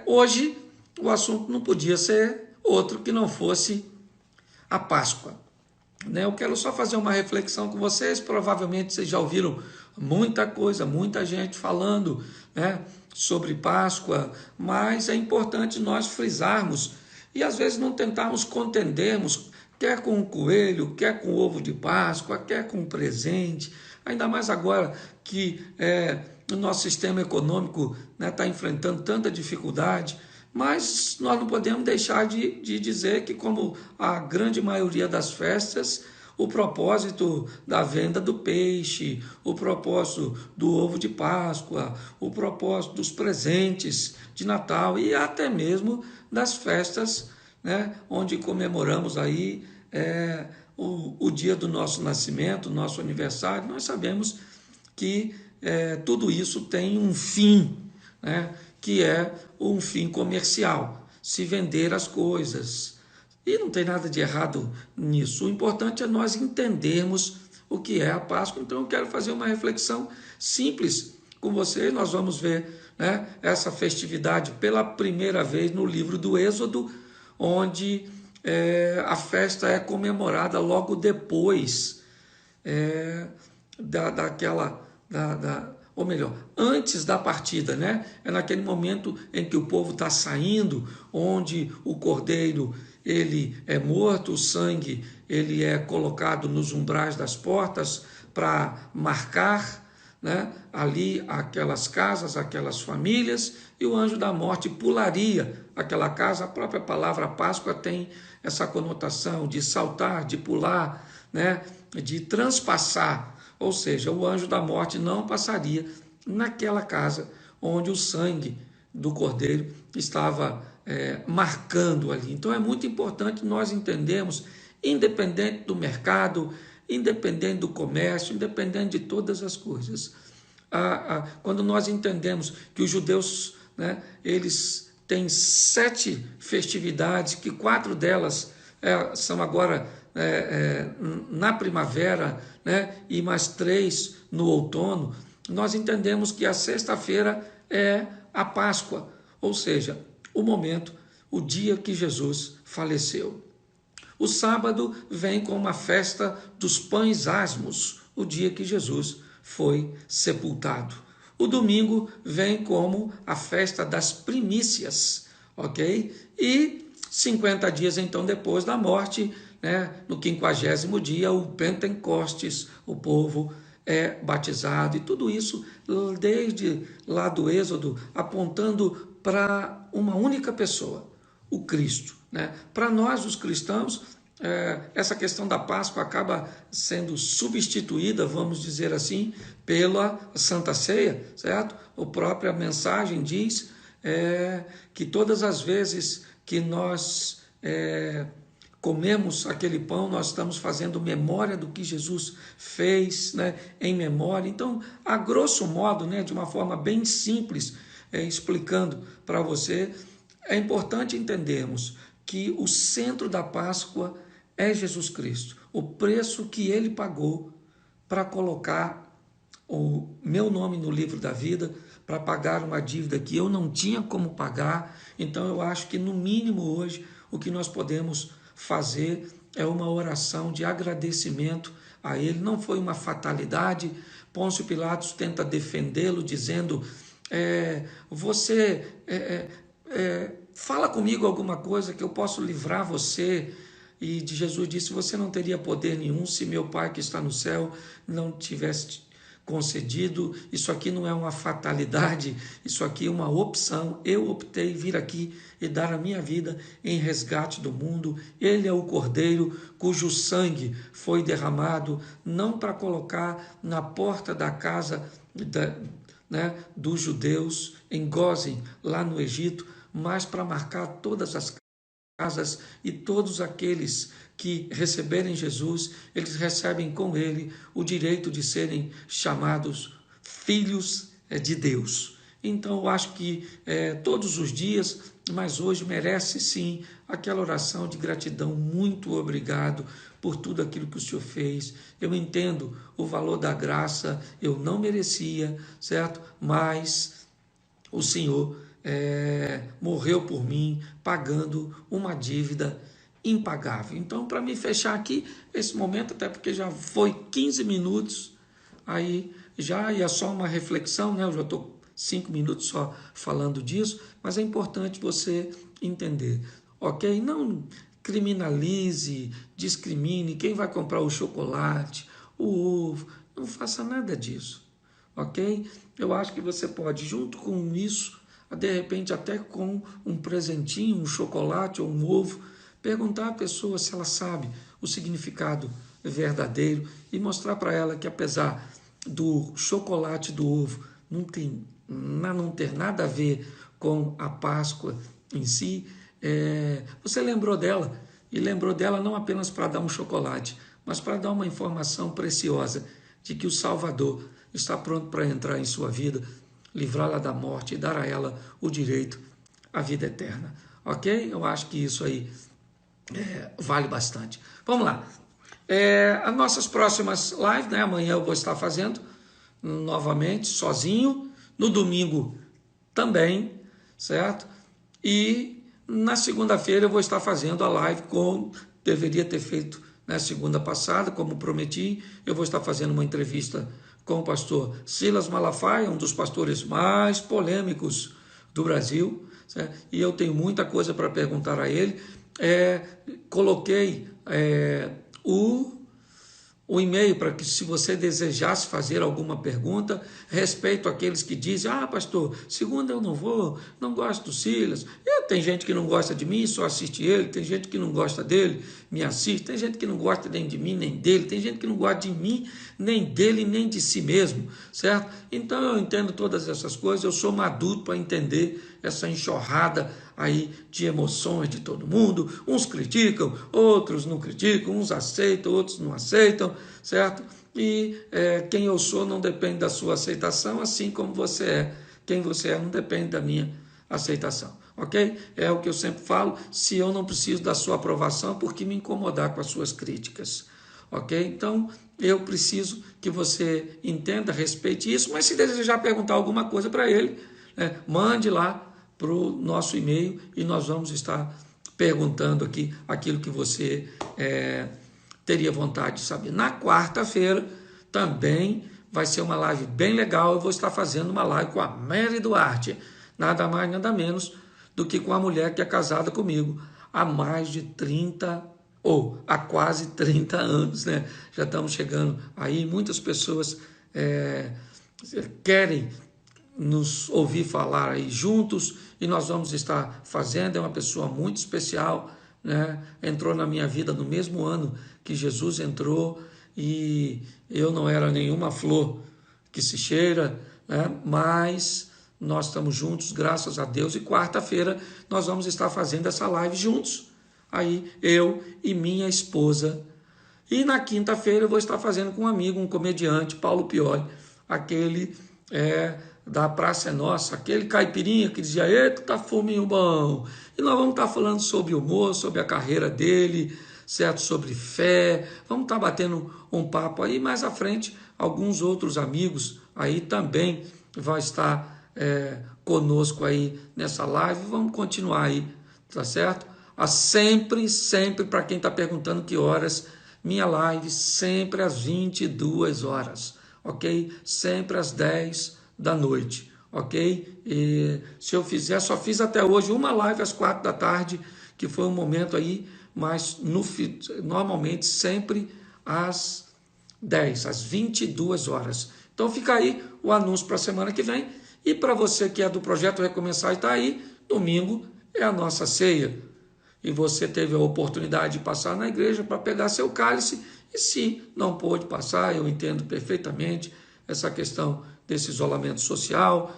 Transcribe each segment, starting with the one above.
hoje o assunto não podia ser outro que não fosse a Páscoa. Eu quero só fazer uma reflexão com vocês. Provavelmente vocês já ouviram muita coisa, muita gente falando, sobre Páscoa, mas é importante nós frisarmos e às vezes não tentarmos contendermos, quer com o coelho, quer com o ovo de Páscoa, quer com o presente, ainda mais agora que o nosso sistema econômico está enfrentando tanta dificuldade. Mas nós não podemos deixar de dizer que, como a grande maioria das festas, o propósito da venda do peixe, o propósito do ovo de Páscoa, o propósito dos presentes de Natal e até mesmo das festas, onde comemoramos aí o dia do nosso nascimento, nosso aniversário. Nós sabemos que tudo isso tem um fim, que é um fim comercial, se vender as coisas. E não tem nada de errado nisso. O importante é nós entendermos o que é a Páscoa. Então eu quero fazer uma reflexão simples com você. Nós vamos ver essa festividade pela primeira vez no livro do Êxodo, onde a festa é comemorada logo depois ou melhor, antes da partida, É naquele momento em que o povo está saindo, onde o cordeiro ele é morto, o sangue ele é colocado nos umbrais das portas para marcar, ali aquelas casas, aquelas famílias, e o anjo da morte pularia aquela casa. A própria palavra Páscoa tem essa conotação de saltar, de pular, de transpassar. Ou seja, o anjo da morte não passaria naquela casa onde o sangue do cordeiro estava marcando ali. Então é muito importante nós entendermos, independente do mercado, independente do comércio, independente de todas as coisas. Quando nós entendemos que os judeus, eles têm 7 festividades, que 4 delas são agora na primavera, e mais 3 no outono, nós entendemos que a sexta-feira é a Páscoa, ou seja, o momento, o dia que Jesus faleceu. O sábado vem com uma festa dos pães asmos, o dia que Jesus foi sepultado. O domingo vem como a festa das primícias, ok? E 50 dias então depois da morte, no 50º dia, o Pentecostes, o povo é batizado, e tudo isso desde lá do Êxodo, apontando para uma única pessoa, o Cristo. Para nós, os cristãos, essa questão da Páscoa acaba sendo substituída, vamos dizer assim, pela Santa Ceia, certo? A própria mensagem diz que todas as vezes que nós comemos aquele pão, nós estamos fazendo memória do que Jesus fez, em memória. Então, a grosso modo, de uma forma bem simples, explicando para você, é importante entendermos que o centro da Páscoa é Jesus Cristo, o preço que ele pagou para colocar o meu nome no livro da vida, para pagar uma dívida que eu não tinha como pagar. Então eu acho que no mínimo hoje o que nós podemos fazer é uma oração de agradecimento a ele. Não foi uma fatalidade. Pôncio Pilatos tenta defendê-lo dizendo, você fala comigo alguma coisa que eu posso livrar você. E de Jesus disse, você não teria poder nenhum se meu Pai que está no céu não tivesse concedido. Isso aqui não é uma fatalidade, isso aqui é uma opção. Eu optei vir aqui e dar a minha vida em resgate do mundo. Ele é o Cordeiro cujo sangue foi derramado, não para colocar na porta da casa dos judeus em Gósen, lá no Egito, mas para marcar todas as casas, e todos aqueles que receberem Jesus, eles recebem com ele o direito de serem chamados filhos de Deus. Então eu acho que todos os dias, mas hoje merece sim aquela oração de gratidão. Muito obrigado por tudo aquilo que o Senhor fez. Eu entendo o valor da graça, eu não merecia, certo? Mas o Senhor morreu por mim, pagando uma dívida impagável. Então, para me fechar aqui, esse momento, até porque já foi 15 minutos, aí já é só uma reflexão, né? Eu já estou 5 minutos só falando disso, mas é importante você entender, ok? Não criminalize, discrimine quem vai comprar o chocolate, o ovo, não faça nada disso, ok? Eu acho que você pode, junto com isso, de repente até com um presentinho, um chocolate ou um ovo, perguntar à pessoa se ela sabe o significado verdadeiro e mostrar para ela que apesar do chocolate e do ovo não ter nada a ver com a Páscoa em si, você lembrou dela, e lembrou dela não apenas para dar um chocolate, mas para dar uma informação preciosa de que o Salvador está pronto para entrar em sua vida, livrá-la da morte e dar a ela o direito à vida eterna. Ok? Eu acho que isso aí vale bastante. Vamos lá. As nossas próximas lives, né? Amanhã eu vou estar fazendo novamente, sozinho. No domingo também, certo? E na segunda-feira eu vou estar fazendo a live como deveria ter feito na segunda passada, como prometi. Eu vou estar fazendo uma entrevista com o pastor Silas Malafaia, um dos pastores mais polêmicos do Brasil, certo? E eu tenho muita coisa para perguntar a ele. Coloquei o e-mail para que, se você desejasse fazer alguma pergunta, respeito aqueles que dizem, pastor, segunda eu não vou, não gosto do Silas. Tem gente que não gosta de mim, só assiste ele, tem gente que não gosta dele, me assiste, tem gente que não gosta nem de mim, nem dele, tem gente que não gosta de mim, nem dele, nem de si mesmo, certo? Então eu entendo todas essas coisas, eu sou maduro para entender essa enxurrada aí de emoções de todo mundo. Uns criticam, outros não criticam, uns aceitam, outros não aceitam, certo? E quem eu sou não depende da sua aceitação, assim como você é. Quem você é não depende da minha aceitação, ok? É o que eu sempre falo, se eu não preciso da sua aprovação, por que me incomodar com as suas críticas? Ok? Então, eu preciso que você entenda, respeite isso, mas se desejar perguntar alguma coisa para ele, mande lá para o nosso e-mail e nós vamos estar perguntando aqui aquilo que você teria vontade de saber. Na quarta-feira também vai ser uma live bem legal. Eu vou estar fazendo uma live com a Mary Duarte, nada mais, nada menos do que com a mulher que é casada comigo há mais de 30 ou há quase 30 anos, né? Já estamos chegando aí, muitas pessoas querem nos ouvir falar aí juntos, e nós vamos estar fazendo. É uma pessoa muito especial, né? Entrou na minha vida no mesmo ano que Jesus entrou, e eu não era nenhuma flor que se cheira, né? Mas nós estamos juntos, graças a Deus, e quarta-feira nós vamos estar fazendo essa live juntos, aí eu e minha esposa. E na quinta-feira eu vou estar fazendo com um amigo, um comediante, Paulo Pioli, aquele da Praça é Nossa, aquele caipirinha que dizia, eita, tá fominho bom. E nós vamos estar falando sobre humor, sobre a carreira dele, certo? Sobre fé. Vamos estar batendo um papo aí. Mais à frente, alguns outros amigos aí também vão estar conosco aí nessa live. Vamos continuar aí, tá certo? Sempre, para quem está perguntando que horas, minha live sempre às 22 horas, ok? Sempre às 10 da noite, ok? E se eu fizer, só fiz até hoje uma live às 4 da tarde, que foi um momento aí, mas normalmente sempre às 10, às 22 horas. Então fica aí o anúncio para a semana que vem. E para você que é do Projeto Recomeçar e está aí, domingo é a nossa ceia. E você teve a oportunidade de passar na igreja para pegar seu cálice, e se não pôde passar, eu entendo perfeitamente essa questão desse isolamento social,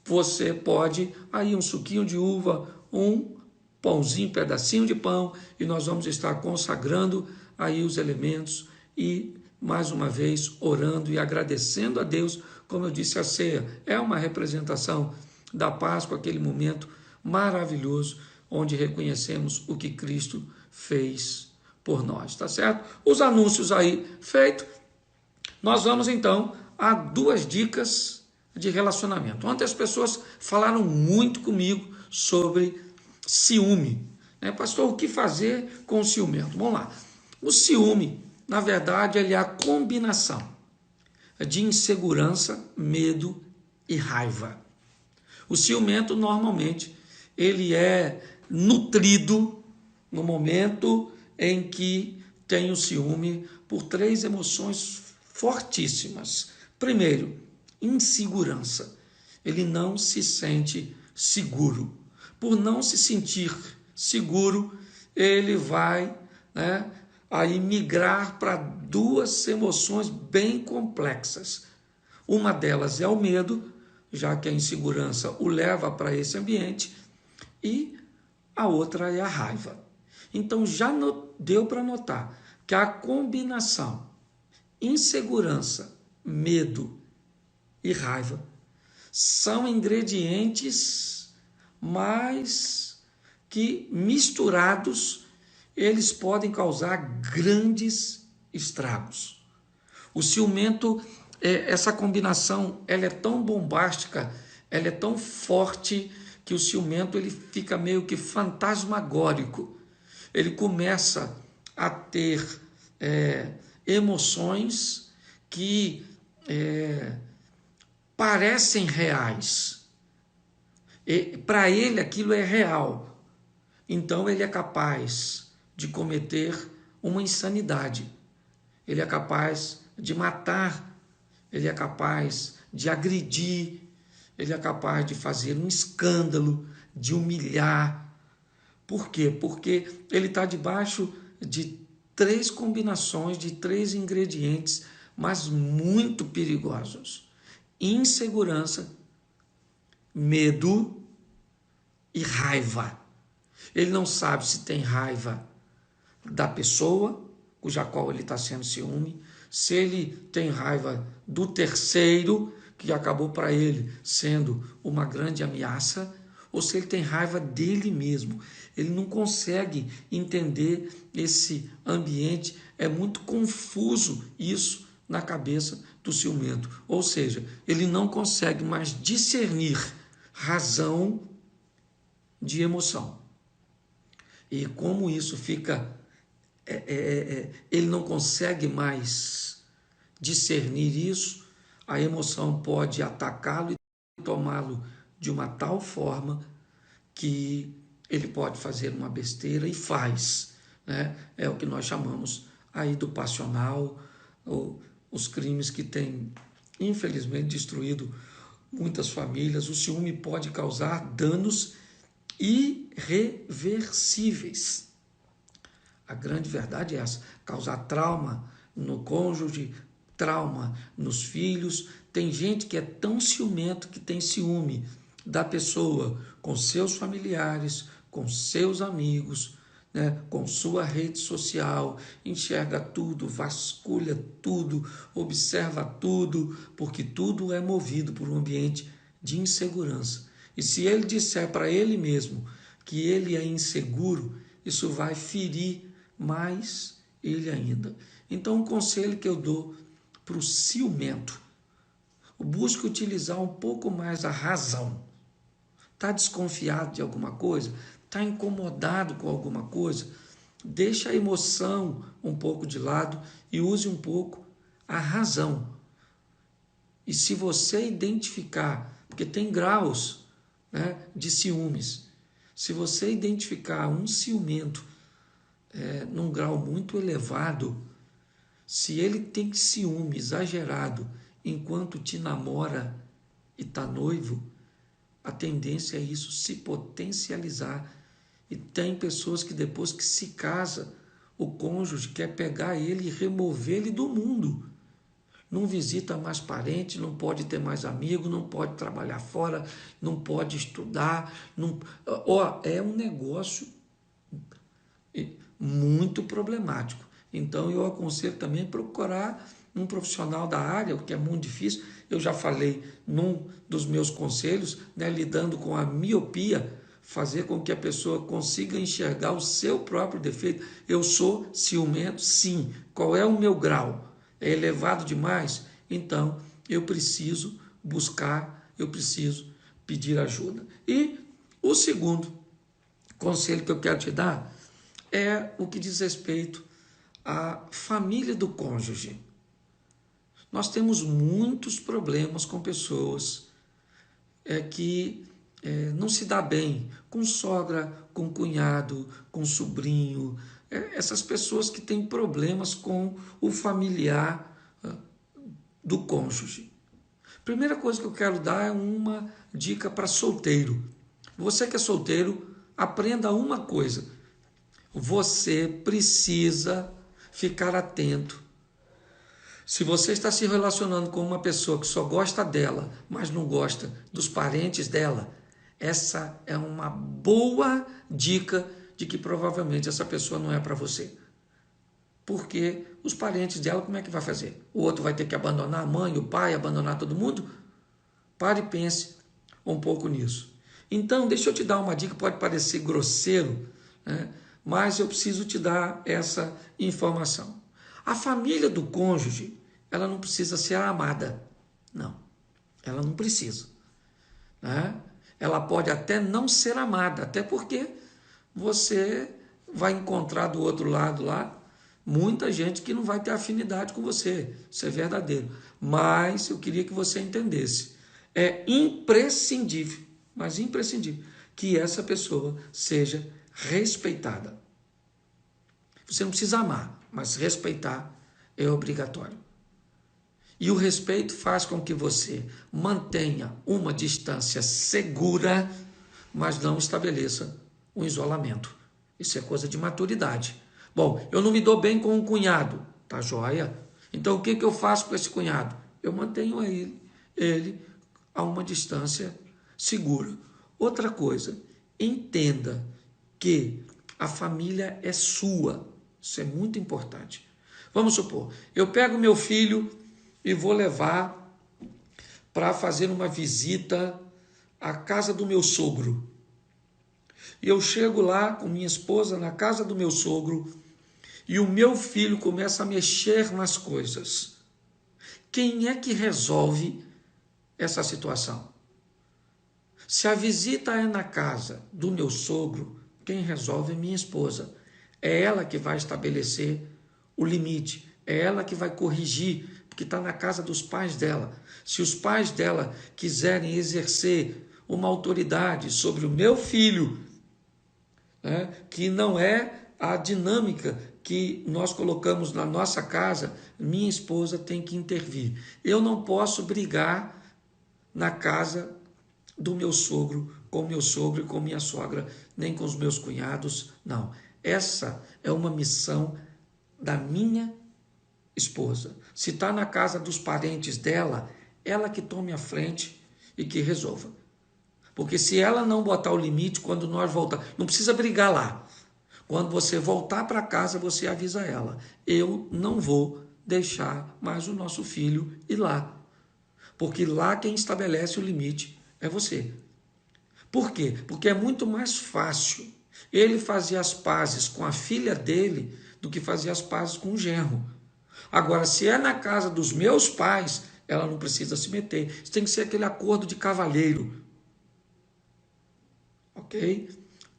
você pode, aí um suquinho de uva, um pãozinho, pedacinho de pão, e nós vamos estar consagrando aí os elementos e, mais uma vez, orando e agradecendo a Deus. Como eu disse, a ceia é uma representação da Páscoa, aquele momento maravilhoso onde reconhecemos o que Cristo fez por nós, tá certo? Os anúncios aí feitos, nós vamos então a 2 dicas de relacionamento. Ontem as pessoas falaram muito comigo sobre ciúme. Pastor, o que fazer com o ciumento? Vamos lá. O ciúme, na verdade, ele é a combinação de insegurança, medo e raiva. O ciumento, normalmente, ele é nutrido no momento em que tem o ciúme por 3 emoções fortíssimas. Primeiro, insegurança. Ele não se sente seguro. Por não se sentir seguro, ele vai, aí migrar para 2 emoções bem complexas. Uma delas é o medo, já que a insegurança o leva para esse ambiente, e a outra é a raiva. Então já deu para notar que a combinação insegurança, medo e raiva são ingredientes, mas que misturados eles podem causar grandes estragos. O ciumento, essa combinação, ela é tão bombástica, ela é tão forte que o ciumento ele fica meio que fantasmagórico. Ele começa a ter emoções que parecem reais. Para ele aquilo é real. Então ele é capaz de cometer uma insanidade. Ele é capaz de matar. Ele é capaz de agredir. Ele é capaz de fazer um escândalo, de humilhar. Por quê? Porque ele está debaixo de 3 combinações, de 3 ingredientes, mas muito perigosos. Insegurança, medo e raiva. Ele não sabe se tem raiva da pessoa, cuja qual ele está sendo ciúme, se ele tem raiva do terceiro, que acabou para ele sendo uma grande ameaça, ou se ele tem raiva dele mesmo. Ele não consegue entender esse ambiente, é muito confuso isso na cabeça do ciumento. Ou seja, ele não consegue mais discernir razão de emoção. E como isso fica, ele não consegue mais discernir isso, a emoção pode atacá-lo e tomá-lo de uma tal forma que ele pode fazer uma besteira e faz. É o que nós chamamos aí do passional, ou os crimes que têm, infelizmente, destruído muitas famílias. O ciúme pode causar danos irreversíveis. A grande verdade é essa: causar trauma no cônjuge, trauma nos filhos. Tem gente que é tão ciumento que tem ciúme da pessoa com seus familiares, com seus amigos, com sua rede social, enxerga tudo, vasculha tudo, observa tudo, porque tudo é movido por um ambiente de insegurança. E se ele disser para ele mesmo que ele é inseguro, isso vai ferir mais ele ainda. Então, um conselho que eu dou para o ciumento: busque utilizar um pouco mais a razão. Está desconfiado de alguma coisa? Está incomodado com alguma coisa? Deixa a emoção um pouco de lado e use um pouco a razão. E se você identificar, porque tem graus de ciúmes, se você identificar um ciumento num grau muito elevado, se ele tem ciúme exagerado enquanto te namora e está noivo, a tendência é isso se potencializar. E tem pessoas que depois que se casa, o cônjuge quer pegar ele e remover ele do mundo. Não visita mais parente, não pode ter mais amigo, não pode trabalhar fora, não pode estudar. É um negócio muito problemático. Então eu aconselho também procurar um profissional da área, o que é muito difícil. Eu já falei num dos meus conselhos, lidando com a miopia, fazer com que a pessoa consiga enxergar o seu próprio defeito. Eu sou ciumento? Sim. Qual é o meu grau? É elevado demais? Então eu preciso buscar, eu preciso pedir ajuda. E o segundo conselho que eu quero te dar é o que diz respeito à família do cônjuge. Nós temos muitos problemas com pessoas que não se dá bem com sogra, com cunhado, com sobrinho, essas pessoas que têm problemas com o familiar do cônjuge. Primeira coisa que eu quero dar é uma dica para solteiro. Você que é solteiro, aprenda uma coisa. Você precisa ficar atento. Se você está se relacionando com uma pessoa que só gosta dela, mas não gosta dos parentes dela, essa é uma boa dica de que provavelmente essa pessoa não é para você. Porque os parentes dela, como é que vai fazer? O outro vai ter que abandonar a mãe, o pai, abandonar todo mundo? Pare e pense um pouco nisso. Então, deixa eu te dar uma dica, pode parecer grosseiro, né? Mas eu preciso te dar essa informação. A família do cônjuge, ela não precisa ser amada. Não, ela não precisa, né? Ela pode até não ser amada, até porque você vai encontrar do outro lado lá muita gente que não vai ter afinidade com você. Isso é verdadeiro. Mas eu queria que você entendesse. É imprescindível, mas imprescindível, que essa pessoa seja respeitada. Você não precisa amar, mas respeitar é obrigatório. E o respeito faz com que você mantenha uma distância segura, mas não estabeleça um isolamento. Isso é coisa de maturidade. Bom, eu não me dou bem com um cunhado, tá joia? Então o que eu faço com esse cunhado? Eu mantenho ele a uma distância segura. Outra coisa, entenda que a família é sua. Isso é muito importante. Vamos supor, eu pego meu filho e vou levar para fazer uma visita à casa do meu sogro. E eu chego lá com minha esposa na casa do meu sogro e o meu filho começa a mexer nas coisas. Quem é que resolve essa situação? Se a visita é na casa do meu sogro, quem resolve é minha esposa. É ela que vai estabelecer o limite. É ela que vai corrigir, porque está na casa dos pais dela. Se os pais dela quiserem exercer uma autoridade sobre o meu filho, né, que não é a dinâmica que nós colocamos na nossa casa, minha esposa tem que intervir. Eu não posso brigar na casa do meu sogro, com meu sogro e com minha sogra, nem com os meus cunhados, não. Essa é uma missão da minha esposa. Se está na casa dos parentes dela, ela que tome a frente e que resolva. Porque se ela não botar o limite, quando nós voltar, não precisa brigar lá. Quando você voltar para casa, você avisa ela. Eu não vou deixar mais o nosso filho ir lá. Porque lá quem estabelece o limite é você. Por quê? Porque é muito mais fácil ele fazer as pazes com a filha dele do que fazer as pazes com o genro. Agora, se é na casa dos meus pais, ela não precisa se meter. Isso tem que ser aquele acordo de cavalheiro. Ok?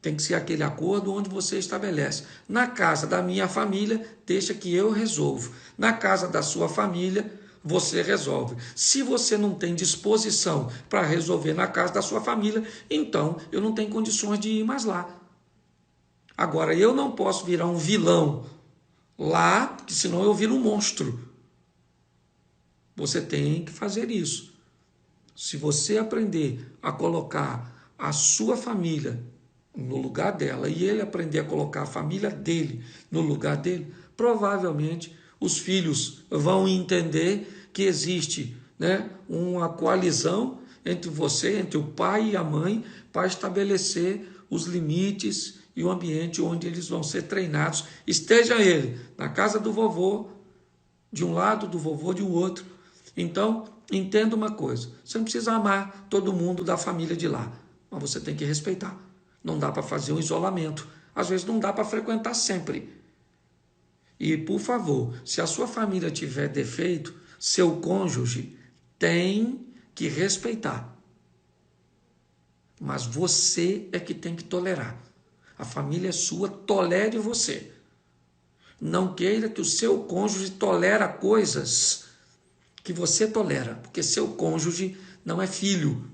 Tem que ser aquele acordo onde você estabelece. Na casa da minha família, deixa que eu resolvo. Na casa da sua família, você resolve. Se você não tem disposição para resolver na casa da sua família, então eu não tenho condições de ir mais lá. Agora, eu não posso virar um vilão lá, porque senão eu viro um monstro. Você tem que fazer isso. Se você aprender a colocar a sua família no lugar dela e ele aprender a colocar a família dele no lugar dele, provavelmente os filhos vão entender que existe, né, uma coalizão entre você, entre o pai e a mãe, para estabelecer os limites e o ambiente onde eles vão ser treinados. Esteja ele na casa do vovô, de um lado, do vovô de um outro. Então, entenda uma coisa, você não precisa amar todo mundo da família de lá, mas você tem que respeitar. Não dá para fazer um isolamento. Às vezes não dá para frequentar sempre. E, por favor, se a sua família tiver defeito, seu cônjuge tem que respeitar. Mas você é que tem que tolerar. A família é sua, tolere você. Não queira que o seu cônjuge tolere coisas que você tolera, porque seu cônjuge não é filho.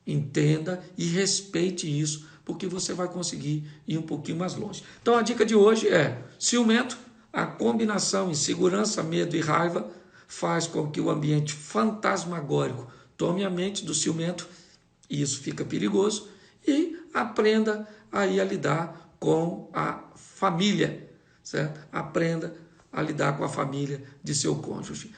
Entenda e respeite isso, porque você vai conseguir ir um pouquinho mais longe. Então a dica de hoje é: ciumento, a combinação insegurança, medo e raiva faz com que o ambiente fantasmagórico tome a mente do ciumento, e isso fica perigoso, e aprenda aí a lidar com a família, certo? Aprenda a lidar com a família de seu cônjuge.